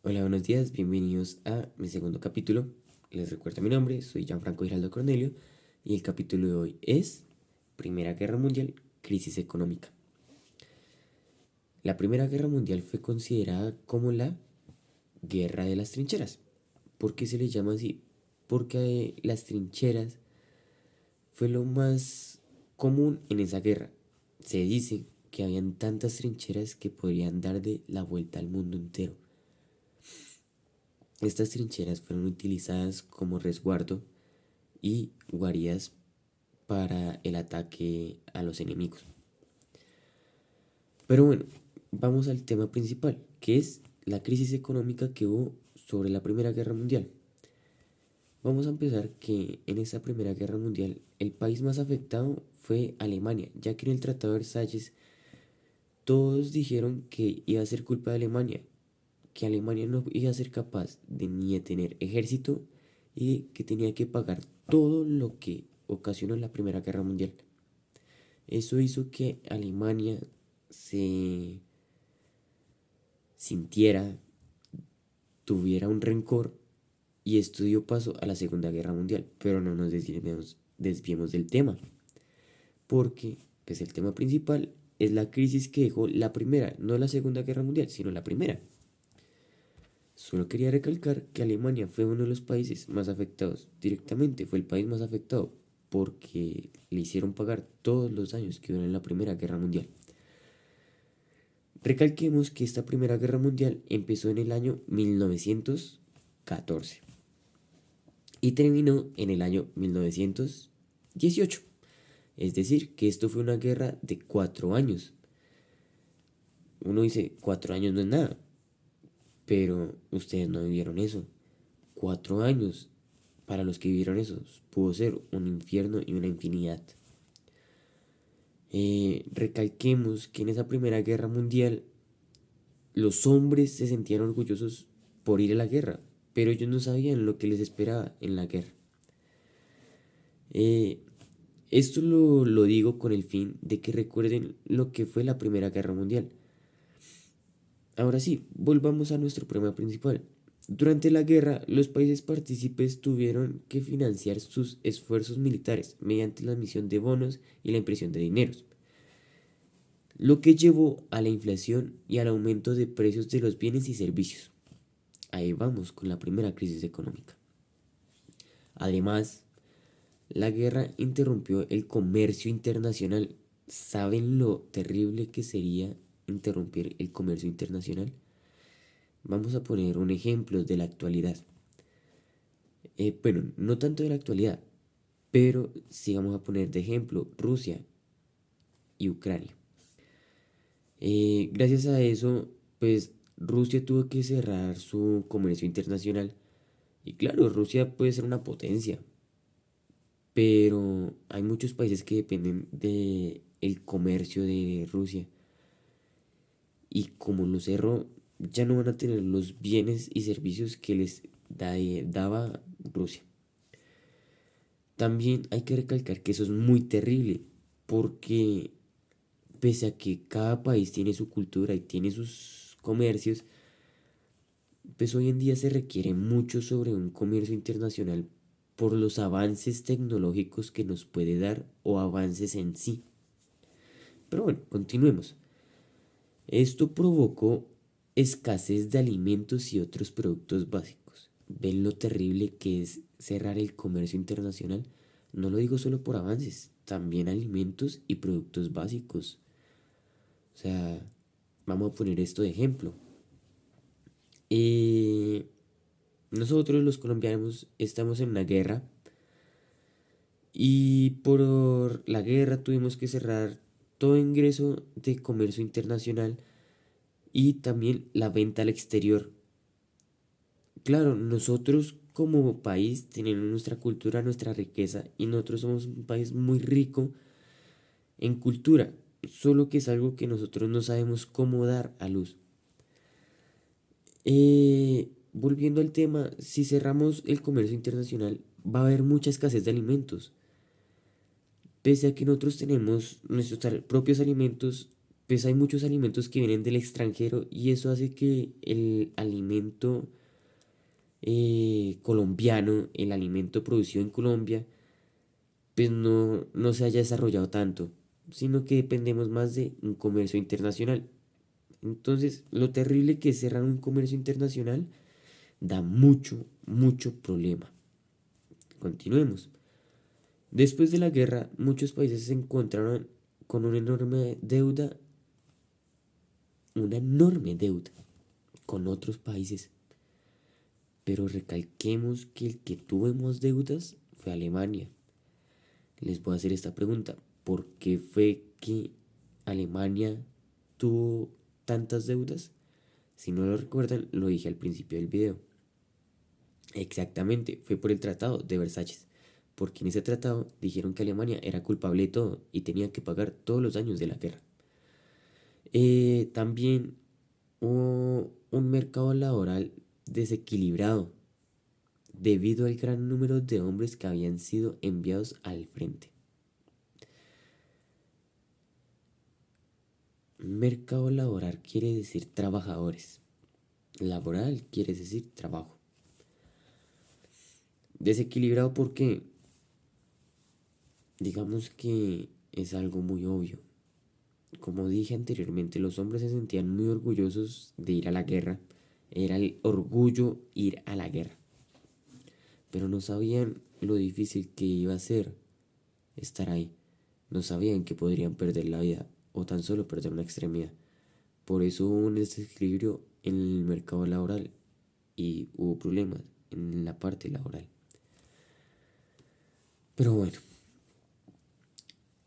Hola, buenos días, bienvenidos a mi segundo capítulo. Les recuerdo mi nombre, soy Gianfranco Giraldo Cornelio y el capítulo de hoy es Primera Guerra Mundial, crisis económica. La Primera Guerra Mundial fue considerada como la Guerra de las Trincheras. ¿Por qué se le llama así? Porque las trincheras fue lo más común en esa guerra. Se dice que habían tantas trincheras que podrían dar de la vuelta al mundo entero. Estas trincheras fueron utilizadas como resguardo y guaridas para el ataque a los enemigos. Pero bueno, vamos al tema principal, que es la crisis económica que hubo sobre la Primera Guerra Mundial. Vamos a empezar que en esa Primera Guerra Mundial el país más afectado fue Alemania, ya que en el Tratado de Versalles todos dijeron que iba a ser culpa de Alemania, que Alemania no iba a ser capaz de ni de tener ejército y que tenía que pagar todo lo que ocasionó la Primera Guerra Mundial. Eso hizo que Alemania se sintiera, tuviera un rencor y esto dio paso a la Segunda Guerra Mundial. Pero no nos desviemos del tema, porque pues, el tema principal es la crisis que dejó la primera, no la Segunda Guerra Mundial, sino la primera. Solo quería recalcar que Alemania fue uno de los países más afectados, directamente fue el país más afectado porque le hicieron pagar todos los daños que hubo en la Primera Guerra Mundial. Recalquemos que esta Primera Guerra Mundial empezó en el año 1914 y terminó en el año 1918. Es decir, que esto fue una guerra de 4 años. Uno dice, 4 años no es nada, pero ustedes no vivieron eso. 4 años, para los que vivieron eso, pudo ser un infierno y una infinidad. Recalquemos que en esa Primera Guerra Mundial los hombres se sentían orgullosos por ir a la guerra, pero ellos no sabían lo que les esperaba en la guerra. Eh, Esto lo digo con el fin de que recuerden lo que fue la Primera Guerra Mundial. Ahora sí, volvamos a nuestro problema principal. Durante la guerra, los países partícipes tuvieron que financiar sus esfuerzos militares mediante la emisión de bonos y la impresión de dineros, lo que llevó a la inflación y al aumento de precios de los bienes y servicios. Ahí vamos con la primera crisis económica. Además, la guerra interrumpió el comercio internacional. ¿Saben lo terrible que sería interrumpir el comercio internacional? Vamos a poner un ejemplo de la actualidad. Bueno, no tanto de la actualidad, pero sí vamos a poner de ejemplo Rusia y Ucrania. Gracias a eso, pues Rusia tuvo que cerrar su comercio internacional. Y claro, Rusia puede ser una potencia, pero hay muchos países que dependen de el comercio de Rusia y como lo cerró ya no van a tener los bienes y servicios que les daba Rusia. También hay que recalcar que eso es muy terrible porque pese a que cada país tiene su cultura y tiene sus comercios, pues hoy en día se requiere mucho sobre un comercio internacional por los avances tecnológicos que nos puede dar o avances en sí. Pero bueno, continuemos. Esto provocó escasez de alimentos y otros productos básicos. ¿Ven lo terrible que es cerrar el comercio internacional? No lo digo solo por avances, también alimentos y productos básicos. O sea, vamos a poner esto de ejemplo. Eh, Nosotros los colombianos estamos en una guerra y por la guerra tuvimos que cerrar todo ingreso de comercio internacional y también la venta al exterior. Claro, nosotros como país tenemos nuestra cultura, nuestra riqueza y nosotros somos un país muy rico en cultura, solo que es algo que nosotros no sabemos cómo dar a luz. Volviendo al tema, si cerramos el comercio internacional, va a haber mucha escasez de alimentos. Pese a que nosotros tenemos nuestros propios alimentos, pues hay muchos alimentos que vienen del extranjero y eso hace que el alimento colombiano, el alimento producido en Colombia, pues no se haya desarrollado tanto, sino que dependemos más de un comercio internacional. Entonces, lo terrible que es cerrar un comercio internacional da mucho, mucho problema. Continuemos. Después de la guerra, muchos países se encontraron con una enorme deuda con otros países. Pero recalquemos que el que tuvo más deudas fue Alemania. Les voy a hacer esta pregunta. ¿Por qué fue que Alemania tuvo tantas deudas? Si no lo recuerdan, lo dije al principio del video. Exactamente, fue por el Tratado de Versalles. Porque en ese tratado dijeron que Alemania era culpable de todo y tenía que pagar todos los daños de la guerra. También hubo un mercado laboral desequilibrado debido al gran número de hombres que habían sido enviados al frente. Mercado laboral quiere decir trabajadores. Laboral quiere decir trabajo. Desequilibrado porque digamos que es algo muy obvio. Como dije anteriormente, los hombres se sentían muy orgullosos de ir a la guerra. Era el orgullo ir a la guerra. Pero no sabían lo difícil que iba a ser estar ahí. No sabían que podrían perder la vida o tan solo perder una extremidad. Por eso hubo un desequilibrio en el mercado laboral y hubo problemas en la parte laboral. Pero bueno,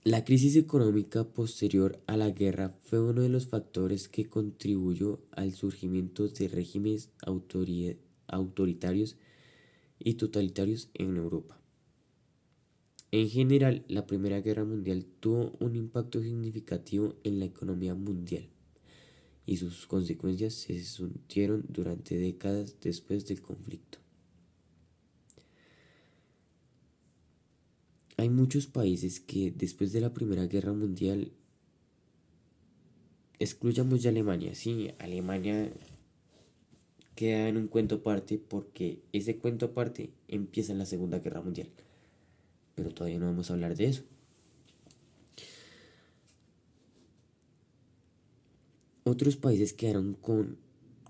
la crisis económica posterior a la guerra fue uno de los factores que contribuyó al surgimiento de regímenes autoritarios y totalitarios en Europa. En general, la Primera Guerra Mundial tuvo un impacto significativo en la economía mundial y sus consecuencias se sintieron durante décadas después del conflicto. Hay muchos países que después de la Primera Guerra Mundial, excluyamos ya Alemania, sí, Alemania queda en un cuento aparte porque ese cuento aparte empieza en la Segunda Guerra Mundial, pero todavía no vamos a hablar de eso. Otros países quedaron con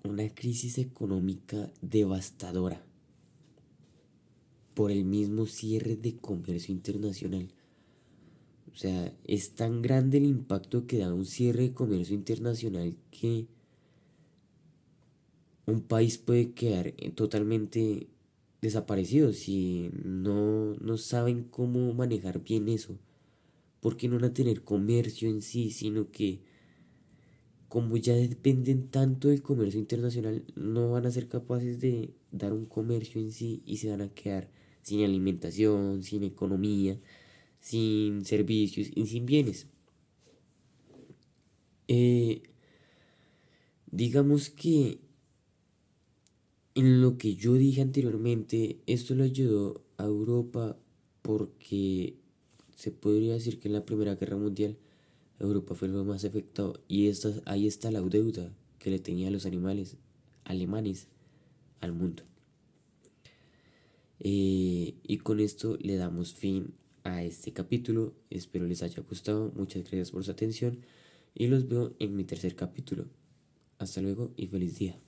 una crisis económica devastadora por el mismo cierre de comercio internacional. O sea, es tan grande el impacto que da un cierre de comercio internacional que un país puede quedar totalmente desaparecido si no saben cómo manejar bien eso. Porque no van a tener comercio en sí, sino que como ya dependen tanto del comercio internacional, no van a ser capaces de dar un comercio en sí y se van a quedar sin alimentación, sin economía, sin servicios y sin bienes. Eh, digamos que en lo que yo dije anteriormente, esto le ayudó a Europa porque se podría decir que en la Primera Guerra Mundial Europa fue lo más afectado y ahí está la deuda que le tenía a los animales alemanes al mundo. Y con esto le damos fin a este capítulo. Espero les haya gustado. Muchas gracias por su atención y los veo en mi tercer capítulo. Hasta luego y feliz día.